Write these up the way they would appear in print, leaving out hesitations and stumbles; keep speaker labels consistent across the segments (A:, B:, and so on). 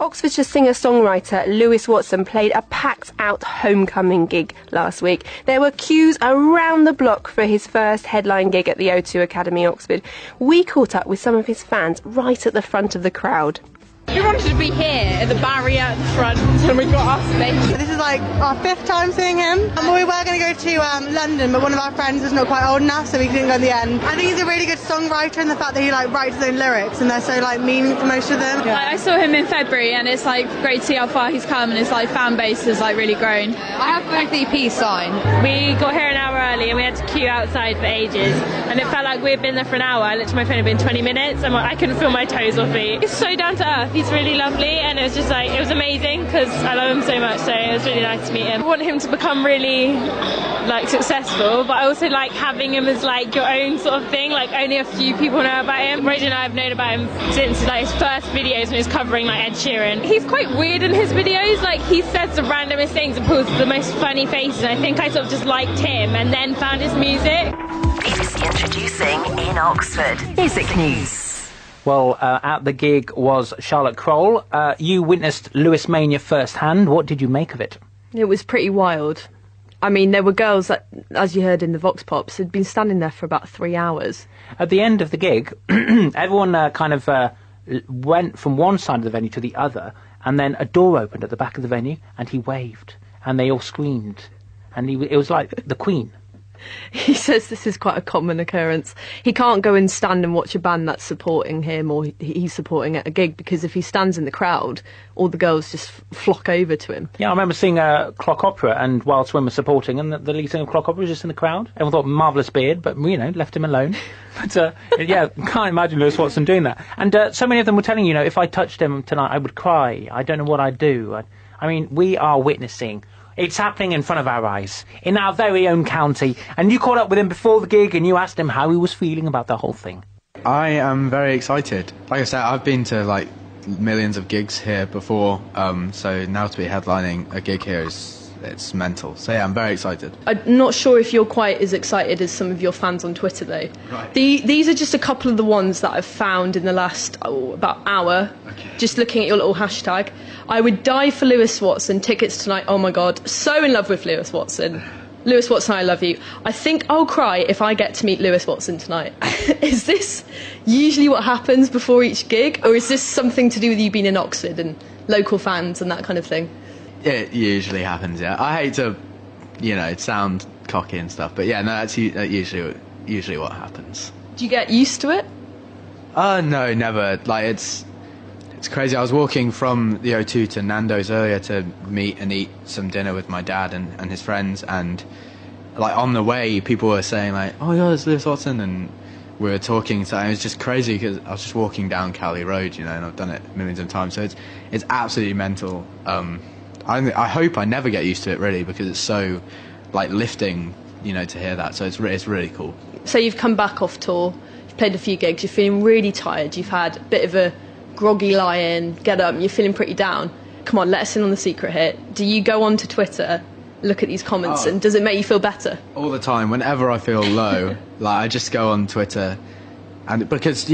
A: Oxfordshire singer-songwriter Lewis Watson played a packed-out homecoming gig last week. There were queues around the block for his first headline gig at the O2 Academy, Oxford. We caught up with some of his fans right at the front of the crowd.
B: We wanted to be here at the barrier at the front and we got our space.
C: This is like our 5th time seeing him. And we were going to go to London, but one of our friends was not quite old enough, so we couldn't go in the end. I think he's a really good songwriter, and the fact that he writes his own lyrics and they're so meaningful, most of them.
B: Yeah. I saw him in February and it's great to see how far he's come, and his fan base has really grown.
D: I have both EPs signed.
E: We got here an hour early and we had to queue outside for ages, and it felt like we'd been there for an hour. I looked at my phone, it had been 20 minutes and I couldn't feel my toes off feet. He's so down to earth, he's really lovely, and it was just it was amazing because I love him so much, so it was really nice to meet him. I want him to become really successful, but I also like having him as your own sort of thing. Only a few people know about him. Rosie and I have known about him since his first videos when he was covering Ed Sheeran. He's quite weird in his videos, he says the randomest things and pulls the most funny faces, and I think I sort of just liked him and then found his music.
F: BBC introducing in Oxford. Music news.
G: Well, at the gig was Charlotte Kroll. You witnessed Lewis Mania firsthand. What did you make of it?
H: It was pretty wild. I mean, there were girls that, as you heard in the Vox Pops, had been standing there for about 3 hours.
G: At the end of the gig, everyone went from one side of the venue to the other, and then a door opened at the back of the venue, and he waved, and they all screamed. And it was like the Queen.
H: He says this is quite a common occurrence. He can't go and stand and watch a band that's supporting him or he's supporting at a gig, because if he stands in the crowd, all the girls just flock over to him.
G: Yeah, I remember seeing a Clock Opera, and whilst women were supporting, and the lead singer of Clock Opera was just in the crowd. Everyone thought, marvellous beard, but, left him alone. But, yeah, can't imagine Lewis Watson doing that. And so many of them were telling if I touched him tonight, I would cry. I don't know what I'd do. I mean, we are witnessing... It's happening in front of our eyes, in our very own county. And you caught up with him before the gig and you asked him how he was feeling about the whole thing.
I: I am very excited. Like I said, I've been to millions of gigs here before, so now to be headlining a gig here it's mental. So yeah, I'm very excited.
H: I'm not sure if you're quite as excited as some of your fans on Twitter, though.
I: Right.
H: These are just a couple of the ones that I've found in the last about hour.
I: Okay.
H: Just looking at your little hashtag. I would die for Lewis Watson. Tickets tonight. Oh my God, so in love with Lewis Watson. Lewis Watson, I love you. I think I'll cry if I get to meet Lewis Watson tonight. Is this usually what happens before each gig, or is this something to do with you being in Oxford and local fans and that kind of thing?
I: It usually happens, yeah. I hate to, sound cocky and stuff, but yeah, no, that's usually what happens.
H: Do you get used to it?
I: No, never. It's crazy. I was walking from the O2 to Nando's earlier to meet and eat some dinner with my dad and his friends, and on the way, people were saying "Oh yeah, it's Lewis Watson," and we were talking. So it was just crazy because I was just walking down Cowley Road, and I've done it millions of times. So it's absolutely mental. I hope I never get used to it, really, because it's so lifting, to hear that. So it's really cool.
H: So you've come back off tour, you've played a few gigs, you're feeling really tired, you've had a bit of a groggy lie-in, get up, you're feeling pretty down. Come on, let us in on the secret here. Do you go onto Twitter, look at these comments, and does it make you feel better?
I: All the time. Whenever I feel low, I just go on Twitter, and because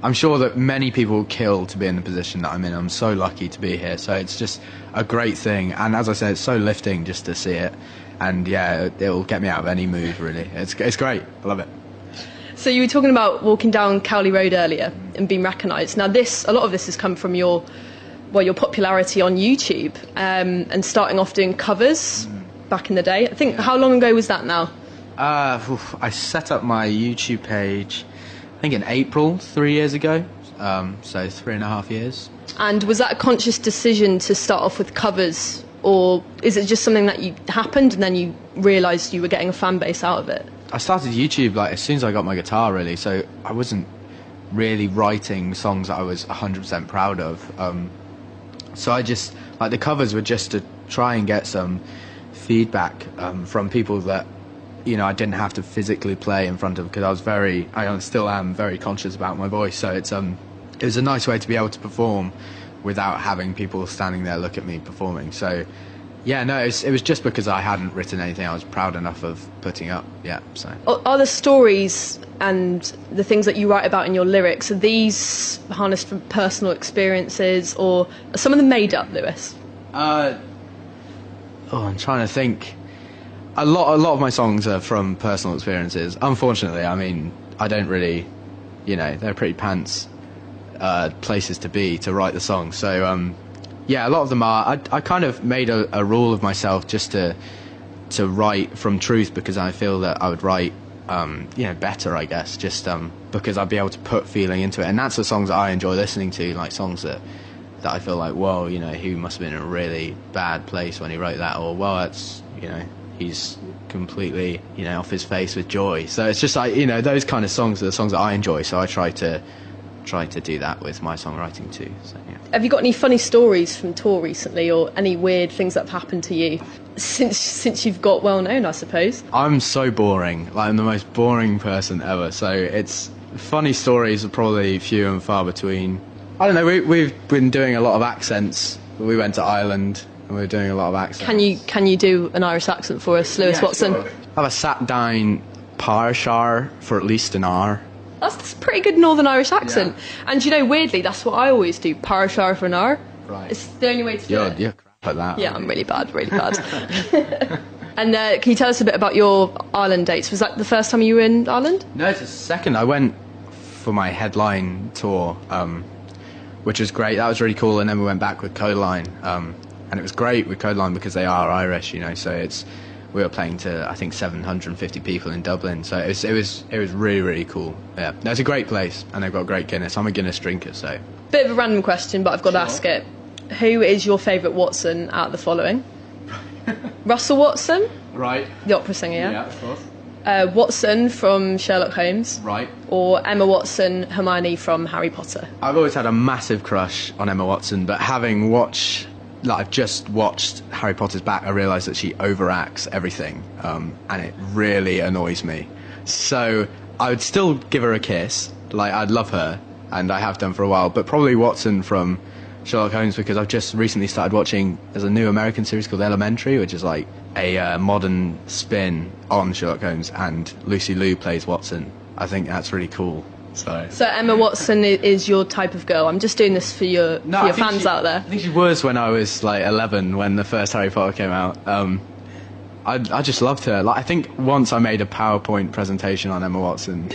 I: I'm sure that many people kill to be in the position that I'm in. I'm so lucky to be here, so it's just a great thing. And as I said, it's so lifting just to see it, and yeah, it'll get me out of any mood, really. It's great. I love it.
H: So you were talking about walking down Cowley Road earlier and being recognised. Now a lot of this has come from your popularity on YouTube, and starting off doing covers back in the day. I think, how long ago was that now?
I: I set up my YouTube page, I think in April, 3 years ago, so 3.5 years.
H: And was that a conscious decision to start off with covers, or is it just something that happened and then you realised you were getting a fan base out of it?
I: I started YouTube as soon as I got my guitar, really, so I wasn't really writing songs that I was 100% proud of. So I just, the covers were just to try and get some feedback from people that I didn't have to physically play in front of, because I still am very conscious about my voice, so it was a nice way to be able to perform without having people standing there look at me performing. So Yeah, no, it was just because I hadn't written anything I was proud enough of putting up. Yeah, so.
H: Are the stories and the things that you write about in your lyrics, are these harnessed from personal experiences, or are some of them made up, Lewis?
I: I'm trying to think. A lot of my songs are from personal experiences. Unfortunately, I mean, I don't really, they're pretty pants places to be to write the songs. So, yeah, a lot of them are. I kind of made a rule of myself just to write from truth, because I feel that I would write, better, I guess, just because I'd be able to put feeling into it. And that's the songs that I enjoy listening to, like songs that I feel like, whoa, he must have been in a really bad place when he wrote that, or, well, that's, he's completely, off his face with joy. So it's just like, those kind of songs are the songs that I enjoy, so I try to do that with my songwriting too. So, yeah.
H: Have you got any funny stories from tour recently, or any weird things that have happened to you since you've got well known, I suppose?
I: I'm so boring. Like, I'm the most boring person ever. So it's funny stories are probably few and far between. I don't know. We've been doing a lot of accents. We went to Ireland and we were doing a lot of accents.
H: Can you do an Irish accent for us, Lewis Watson?
I: Sure. I've sat down parashar for at least an hour.
H: That's a pretty good Northern Irish accent. Yeah. And weirdly, that's what I always do, parashar for an hour.
I: Right.
H: It's the only way to do it.
I: You're crap at that.
H: Yeah, I'm really bad. And can you tell us a bit about your Ireland dates? Was that the first time you were in Ireland?
I: No, it's the second. I went for my headline tour, which was great. That was really cool. And then we went back with Codeline, and it was great with Codeline because they are Irish, so we were playing to, I think, 750 people in Dublin, so it was really, really cool. Yeah, no, it's a great place, and they've got great Guinness. I'm a Guinness drinker, so.
H: Bit of a random question, but I've got to ask it. Who is your favourite Watson out of the following? Russell Watson?
I: Right.
H: The opera singer, yeah?
I: Yeah, of course.
H: Watson from Sherlock Holmes?
I: Right.
H: Or Emma Watson, Hermione from Harry Potter?
I: I've always had a massive crush on Emma Watson, but I've just watched Harry Potter's back, I realised that she overacts everything, and it really annoys me. So I would still give her a kiss, I'd love her, and I have done for a while, but probably Watson from Sherlock Holmes, because I've just recently started watching, there's a new American series called Elementary, which is like a modern spin on Sherlock Holmes, and Lucy Liu plays Watson. I think that's really cool. So
H: Emma Watson is your type of girl. I'm just doing this for your fans out there.
I: I think she was when I was 11, when the first Harry Potter came out. I just loved her. I think once I made a PowerPoint presentation on Emma Watson,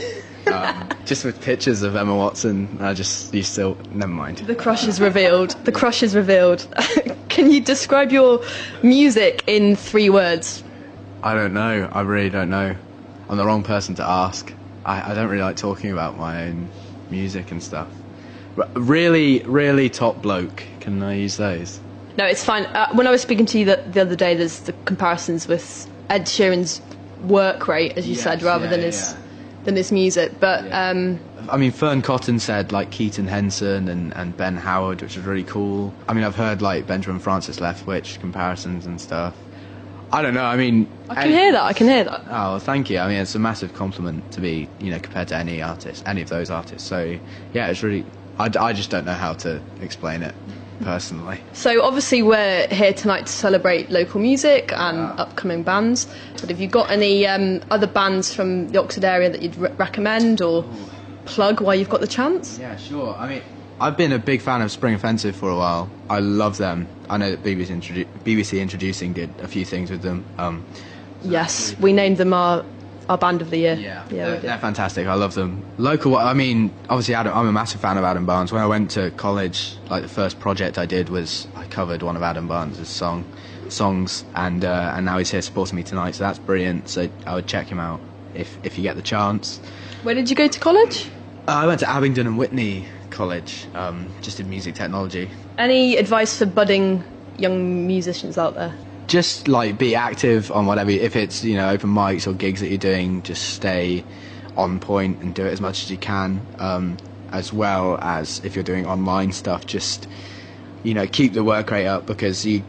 I: just with pictures of Emma Watson. Never mind.
H: The crush is revealed. The crush is revealed. Can you describe your music in 3 words?
I: I don't know. I really don't know. I'm the wrong person to ask. I don't really like talking about my own music and stuff. Really, really top bloke. Can I use those?
H: No, it's fine. When I was speaking to you the other day, there's the comparisons with Ed Sheeran's work rate, as you said, rather than his music. But
I: I mean, Fern Cotton said Keaton Henson and Ben Howard, which was really cool. I mean, I've heard Benjamin Francis Leftwich comparisons and stuff. I don't know. I mean,
H: I can hear that.
I: Oh, well, thank you. I mean, it's a massive compliment to be, compared to any of those artists. So, yeah, it's really. I just don't know how to explain it personally.
H: So, obviously, we're here tonight to celebrate local music and upcoming bands. But have you got any other bands from the Oxford area that you'd recommend or plug while you've got the chance?
I: Yeah, sure. I mean, I've been a big fan of Spring Offensive for a while. I love them. I know that BBC Introducing did a few things with them.
H: Yes, we named them our band of the year.
I: Yeah, they're fantastic. I love them. Local, I mean, obviously I'm a massive fan of Adam Barnes. When I went to college, the first project I did was I covered one of Adam Barnes' songs, and now he's here supporting me tonight, so that's brilliant. So I would check him out if you get the chance.
H: Where did you go to college?
I: I went to Abingdon and Whitney College, just in music technology.
H: Any advice for budding young musicians out there?
I: Just be active on whatever, if it's open mics or gigs that you're doing, just stay on point and do it as much as you can, as well as if you're doing online stuff, just keep the work rate up, because you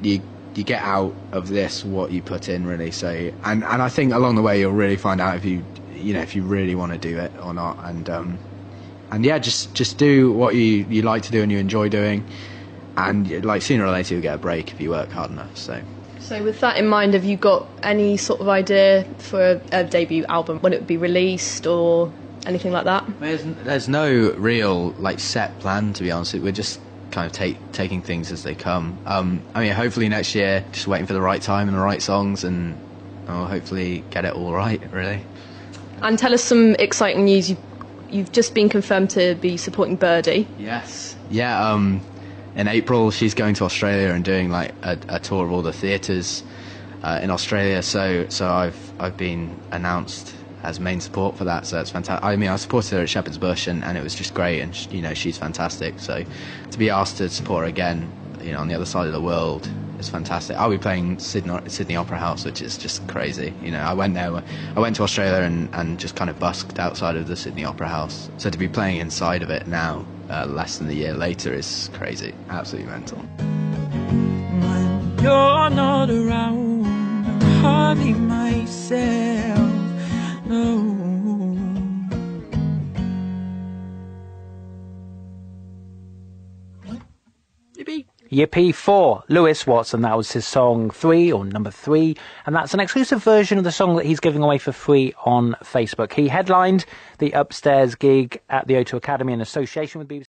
I: get out of this what you put in, really. So and I think along the way you'll really find out if you really want to do it or not, and yeah, just do what you like to do and you enjoy doing, and sooner or later you'll get a break if you work hard enough. So
H: So with that in mind, have you got any sort of idea for a debut album, when it would be released or anything like that?
I: There's no real like set plan, to be honest. We're just kind of taking things as they come. I mean, hopefully next year, just waiting for the right time and the right songs, and I'll hopefully get it all right, really.
H: And tell us some exciting news. You've just been confirmed to be supporting Birdie.
I: Yes. Yeah, in April she's going to Australia and doing like a tour of all the theatres in Australia, so I've been announced as main support for that, so it's fantastic. I mean, I supported her at Shepherd's Bush and it was just great, and she's fantastic, so to be asked to support her again, on the other side of the world, is fantastic. I'll be playing Sydney Opera House, which is just crazy. I went to Australia and just kind of busked outside of the Sydney Opera House, so to be playing inside of it now, less than a year later, is crazy, absolutely mental.
J: When you're not around, I'm hardly myself. No.
G: Yippee 4, Lewis Watson. That was his song 3, or number 3, and that's an exclusive version of the song that he's giving away for free on Facebook. He headlined the Upstairs gig at the O2 Academy in association with BBC.